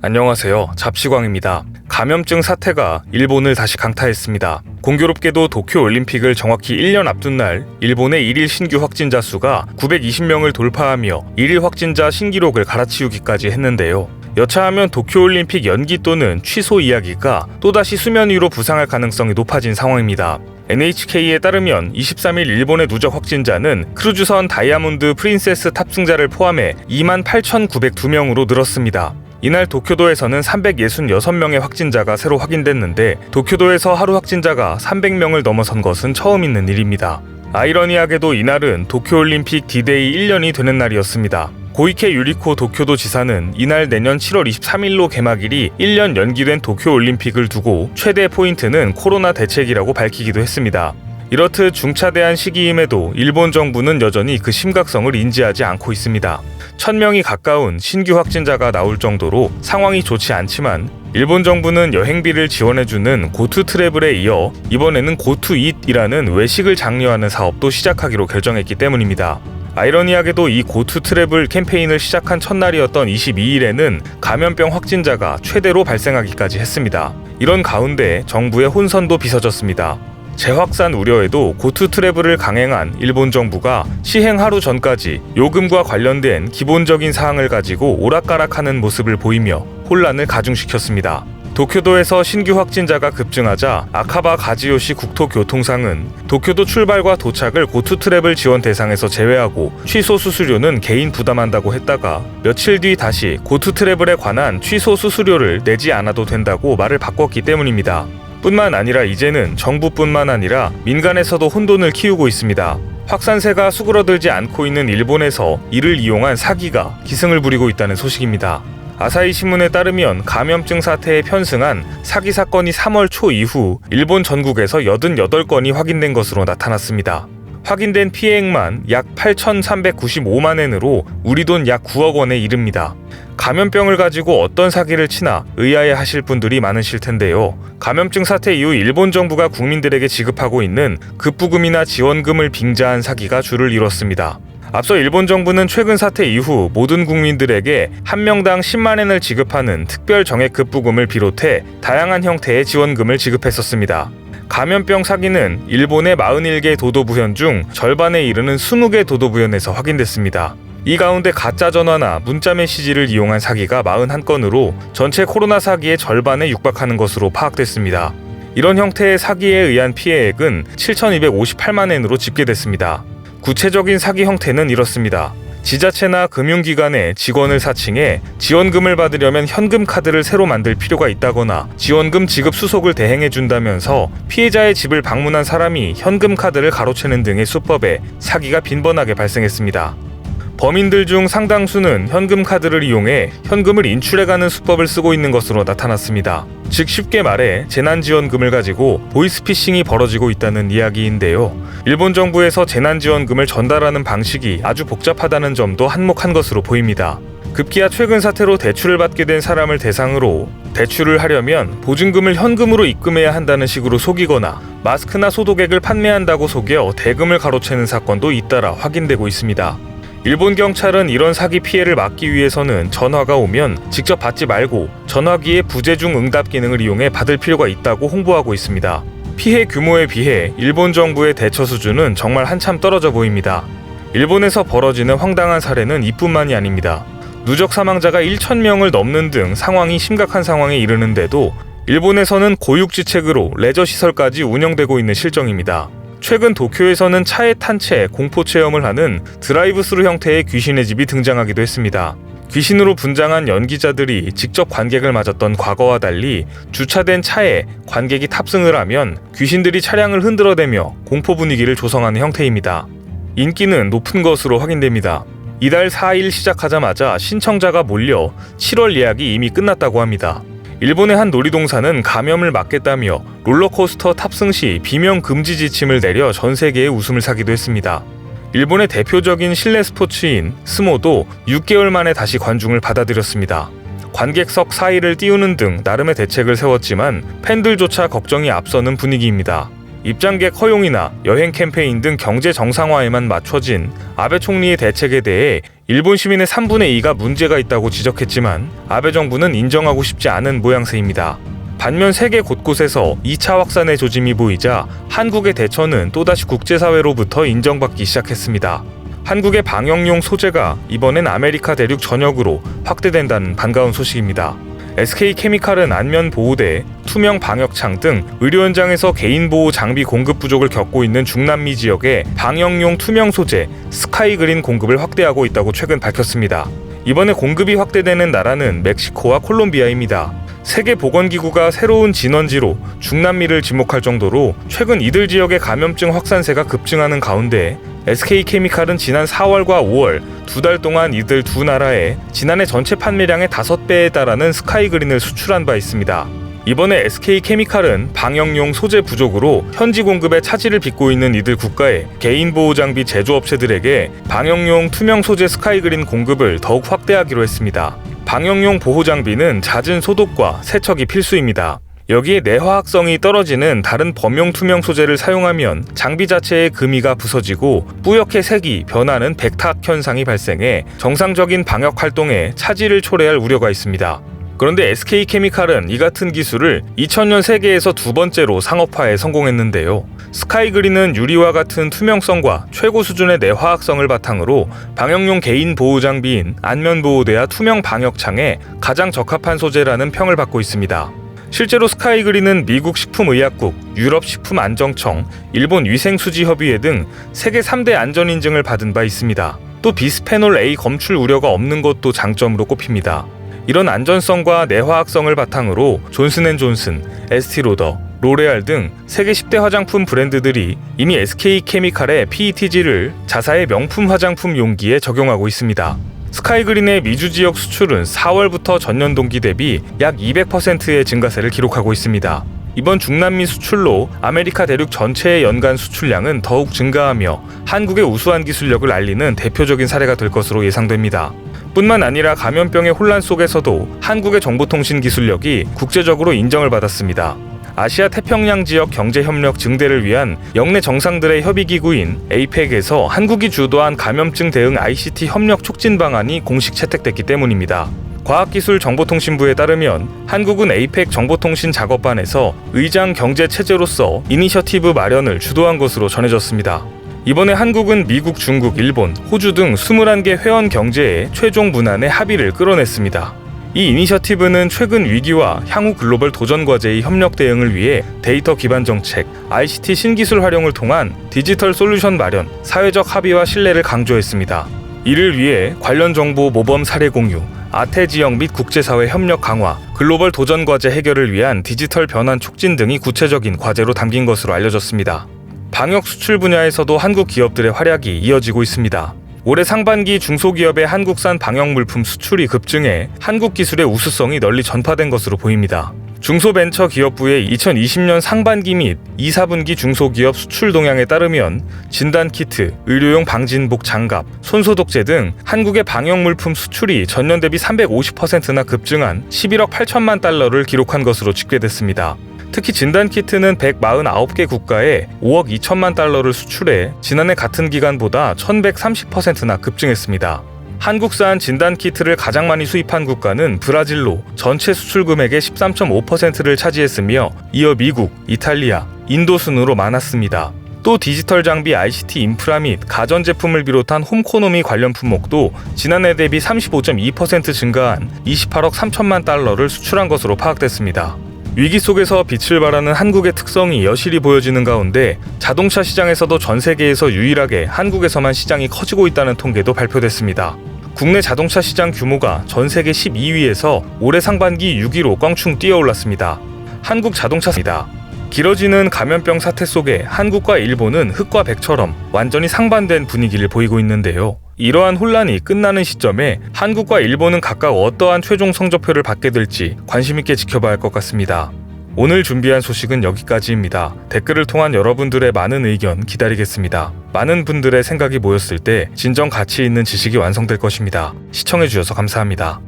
안녕하세요. 잡시광입니다. 감염증 사태가 일본을 다시 강타했습니다. 공교롭게도 도쿄올림픽을 정확히 1년 앞둔 날 일본의 1일 신규 확진자 수가 920명을 돌파하며 1일 확진자 신기록을 갈아치우기까지 했는데요. 여차하면 도쿄올림픽 연기 또는 취소 이야기가 또다시 수면 위로 부상할 가능성이 높아진 상황입니다. NHK에 따르면 23일 일본의 누적 확진자는 크루즈선 다이아몬드 프린세스 탑승자를 포함해 28,902명으로 늘었습니다. 이날 도쿄도에서는 366명의 확진자가 새로 확인됐는데 도쿄도에서 하루 확진자가 300명을 넘어선 것은 처음 있는 일입니다. 아이러니하게도 이날은 도쿄올림픽 D-Day 1년이 되는 날이었습니다. 고이케 유리코 도쿄도 지사는 이날 내년 7월 23일로 개막일이 1년 연기된 도쿄올림픽을 두고 최대 포인트는 코로나 대책이라고 밝히기도 했습니다. 이렇듯 중차대한 시기임에도 일본 정부는 여전히 그 심각성을 인지하지 않고 있습니다. 1000명이 가까운 신규 확진자가 나올 정도로 상황이 좋지 않지만 일본 정부는 여행비를 지원해주는 고투 트래블에 이어 이번에는 고투 잇이라는 외식을 장려하는 사업도 시작하기로 결정했기 때문입니다. 아이러니하게도 이 고투 트래블 캠페인을 시작한 첫날이었던 22일에는 감염병 확진자가 최대로 발생하기까지 했습니다. 이런 가운데 정부의 혼선도 빚어졌습니다. 재확산 우려에도 고투 트래블을 강행한 일본 정부가 시행 하루 전까지 요금과 관련된 기본적인 사항을 가지고 오락가락하는 모습을 보이며 혼란을 가중시켰습니다. 도쿄도에서 신규 확진자가 급증하자 아카바 가지요시 국토교통상은 도쿄도 출발과 도착을 고투 트래블 지원 대상에서 제외하고 취소 수수료는 개인 부담한다고 했다가 며칠 뒤 다시 고투 트래블에 관한 취소 수수료를 내지 않아도 된다고 말을 바꿨기 때문입니다. 뿐만 아니라 이제는 정부뿐만 아니라 민간에서도 혼돈을 키우고 있습니다. 확산세가 수그러들지 않고 있는 일본에서 이를 이용한 사기가 기승을 부리고 있다는 소식입니다. 아사히 신문에 따르면 감염증 사태에 편승한 사기 사건이 3월 초 이후 일본 전국에서 88건이 확인된 것으로 나타났습니다. 확인된 피해액만 약 8,395만 엔으로 우리 돈 약 9억 원에 이릅니다. 감염병을 가지고 어떤 사기를 치나 의아해하실 분들이 많으실 텐데요. 감염증 사태 이후 일본 정부가 국민들에게 지급하고 있는 급부금이나 지원금을 빙자한 사기가 주를 이뤘습니다. 앞서 일본 정부는 최근 사태 이후 모든 국민들에게 한 명당 10만 엔을 지급하는 특별 정액 급부금을 비롯해 다양한 형태의 지원금을 지급했었습니다. 감염병 사기는 일본의 41개 도도부현 중 절반에 이르는 20개 도도부현에서 확인됐습니다. 이 가운데 가짜 전화나 문자 메시지를 이용한 사기가 41건으로 전체 코로나 사기의 절반에 육박하는 것으로 파악됐습니다. 이런 형태의 사기에 의한 피해액은 7,258만 엔으로 집계됐습니다. 구체적인 사기 형태는 이렇습니다. 지자체나 금융기관에 직원을 사칭해 지원금을 받으려면 현금 카드를 새로 만들 필요가 있다거나 지원금 지급 수속을 대행해준다면서 피해자의 집을 방문한 사람이 현금 카드를 가로채는 등의 수법에 사기가 빈번하게 발생했습니다. 범인들 중 상당수는 현금 카드를 이용해 현금을 인출해가는 수법을 쓰고 있는 것으로 나타났습니다. 즉 쉽게 말해 재난지원금을 가지고 보이스피싱이 벌어지고 있다는 이야기인데요. 일본 정부에서 재난지원금을 전달하는 방식이 아주 복잡하다는 점도 한몫한 것으로 보입니다. 급기야 최근 사태로 대출을 받게 된 사람을 대상으로 대출을 하려면 보증금을 현금으로 입금해야 한다는 식으로 속이거나 마스크나 소독액을 판매한다고 속여 대금을 가로채는 사건도 잇따라 확인되고 있습니다. 일본 경찰은 이런 사기 피해를 막기 위해서는 전화가 오면 직접 받지 말고 전화기의 부재중 응답 기능을 이용해 받을 필요가 있다고 홍보하고 있습니다. 피해 규모에 비해 일본 정부의 대처 수준은 정말 한참 떨어져 보입니다. 일본에서 벌어지는 황당한 사례는 이뿐만이 아닙니다. 누적 사망자가 1,000명을 넘는 등 상황이 심각한 상황에 이르는데도 일본에서는 고육지책으로 레저시설까지 운영되고 있는 실정입니다. 최근 도쿄에서는 차에 탄 채 공포 체험을 하는 드라이브스루 형태의 귀신의 집이 등장하기도 했습니다. 귀신으로 분장한 연기자들이 직접 관객을 맞았던 과거와 달리 주차된 차에 관객이 탑승을 하면 귀신들이 차량을 흔들어대며 공포 분위기를 조성하는 형태입니다. 인기는 높은 것으로 확인됩니다. 이달 4일 시작하자마자 신청자가 몰려 7월 예약이 이미 끝났다고 합니다. 일본의 한 놀이동산은 감염을 막겠다며 롤러코스터 탑승 시 비명 금지 지침을 내려 전 세계에 웃음을 사기도 했습니다. 일본의 대표적인 실내 스포츠인 스모도 6개월 만에 다시 관중을 받아들였습니다. 관객석 사이를 띄우는 등 나름의 대책을 세웠지만 팬들조차 걱정이 앞서는 분위기입니다. 입장객 허용이나 여행 캠페인 등 경제 정상화에만 맞춰진 아베 총리의 대책에 대해 일본 시민의 3분의 2가 문제가 있다고 지적했지만 아베 정부는 인정하고 싶지 않은 모양새입니다. 반면 세계 곳곳에서 2차 확산의 조짐이 보이자 한국의 대처는 또다시 국제사회로부터 인정받기 시작했습니다. 한국의 방역용 소재가 이번엔 아메리카 대륙 전역으로 확대된다는 반가운 소식입니다. SK케미칼은 안면 보호대, 투명 방역창 등 의료 현장에서 개인 보호 장비 공급 부족을 겪고 있는 중남미 지역에 방역용 투명 소재 스카이그린 공급을 확대하고 있다고 최근 밝혔습니다. 이번에 공급이 확대되는 나라는 멕시코와 콜롬비아입니다. 세계보건기구가 새로운 진원지로 중남미를 지목할 정도로 최근 이들 지역의 감염증 확산세가 급증하는 가운데 SK케미칼은 지난 4월과 5월 2달 동안 이들 두 나라에 지난해 전체 판매량의 5배에 달하는 스카이그린을 수출한 바 있습니다. 이번에 SK케미칼은 방역용 소재 부족으로 현지 공급에 차질을 빚고 있는 이들 국가의 개인보호장비 제조업체들에게 방역용 투명 소재 스카이그린 공급을 더욱 확대하기로 했습니다. 방역용 보호장비는 잦은 소독과 세척이 필수입니다. 여기에 내화학성이 떨어지는 다른 범용 투명 소재를 사용하면 장비 자체의 금이가 부서지고 뿌옇게 색이 변하는 백탁 현상이 발생해 정상적인 방역 활동에 차질을 초래할 우려가 있습니다. 그런데 SK케미칼은 이 같은 기술을 2000년 세계에서 두 번째로 상업화에 성공했는데요. 스카이그린은 유리와 같은 투명성과 최고 수준의 내화학성을 바탕으로 방역용 개인 보호 장비인 안면보호대와 투명 방역창에 가장 적합한 소재라는 평을 받고 있습니다. 실제로 스카이그린은 미국 식품의약국, 유럽 식품안정청, 일본 위생수지협의회 등 세계 3대 안전인증을 받은 바 있습니다. 또 비스페놀 A 검출 우려가 없는 것도 장점으로 꼽힙니다. 이런 안전성과 내화학성을 바탕으로 존슨앤존슨, 에스티로더, 로레알 등 세계 10대 화장품 브랜드들이 이미 SK케미칼의 PETG를 자사의 명품 화장품 용기에 적용하고 있습니다. 스카이그린의 미주 지역 수출은 4월부터 전년 동기 대비 약 200%의 증가세를 기록하고 있습니다. 이번 중남미 수출로 아메리카 대륙 전체의 연간 수출량은 더욱 증가하며 한국의 우수한 기술력을 알리는 대표적인 사례가 될 것으로 예상됩니다. 뿐만 아니라 감염병의 혼란 속에서도 한국의 정보통신 기술력이 국제적으로 인정을 받았습니다. 아시아 태평양 지역 경제협력 증대를 위한 영내 정상들의 협의기구인 APEC에서 한국이 주도한 감염증 대응 ICT 협력 촉진 방안이 공식 채택됐기 때문입니다. 과학기술정보통신부에 따르면 한국은 APEC 정보통신 작업반에서 의장 경제체제로서 이니셔티브 마련을 주도한 것으로 전해졌습니다. 이번에 한국은 미국, 중국, 일본, 호주 등 21개 회원 경제의 최종 문안에 합의를 끌어냈습니다. 이 이니셔티브는 최근 위기와 향후 글로벌 도전 과제의 협력 대응을 위해 데이터 기반 정책, ICT 신기술 활용을 통한 디지털 솔루션 마련, 사회적 합의와 신뢰를 강조했습니다. 이를 위해 관련 정보 모범 사례 공유, 아태 지역 및 국제사회 협력 강화, 글로벌 도전 과제 해결을 위한 디지털 변환 촉진 등이 구체적인 과제로 담긴 것으로 알려졌습니다. 방역 수출 분야에서도 한국 기업들의 활약이 이어지고 있습니다. 올해 상반기 중소기업의 한국산 방역 물품 수출이 급증해 한국 기술의 우수성이 널리 전파된 것으로 보입니다. 중소벤처기업부의 2020년 상반기 및 2, 4분기 중소기업 수출 동향에 따르면 진단키트, 의료용 방진복 장갑, 손소독제 등 한국의 방역 물품 수출이 전년 대비 350%나 급증한 11억 8천만 달러를 기록한 것으로 집계됐습니다. 특히 진단키트는 149개 국가에 5억 2천만 달러를 수출해 지난해 같은 기간보다 1130%나 급증했습니다. 한국산 진단키트를 가장 많이 수입한 국가는 브라질로 전체 수출 금액의 13.5%를 차지했으며 이어 미국, 이탈리아, 인도 순으로 많았습니다. 또 디지털 장비 ICT 인프라 및 가전제품을 비롯한 홈코노미 관련 품목도 지난해 대비 35.2% 증가한 28억 3천만 달러를 수출한 것으로 파악됐습니다. 위기 속에서 빛을 발하는 한국의 특성이 여실히 보여지는 가운데 자동차 시장에서도 전 세계에서 유일하게 한국에서만 시장이 커지고 있다는 통계도 발표됐습니다. 국내 자동차 시장 규모가 전 세계 12위에서 올해 상반기 6위로 껑충 뛰어올랐습니다. 한국 자동차입니다. 길어지는 감염병 사태 속에 한국과 일본은 흙과 백처럼 완전히 상반된 분위기를 보이고 있는데요. 이러한 혼란이 끝나는 시점에 한국과 일본은 각각 어떠한 최종 성적표를 받게 될지 관심있게 지켜봐야 할 것 같습니다. 오늘 준비한 소식은 여기까지입니다. 댓글을 통한 여러분들의 많은 의견 기다리겠습니다. 많은 분들의 생각이 모였을 때 진정 가치 있는 지식이 완성될 것입니다. 시청해주셔서 감사합니다.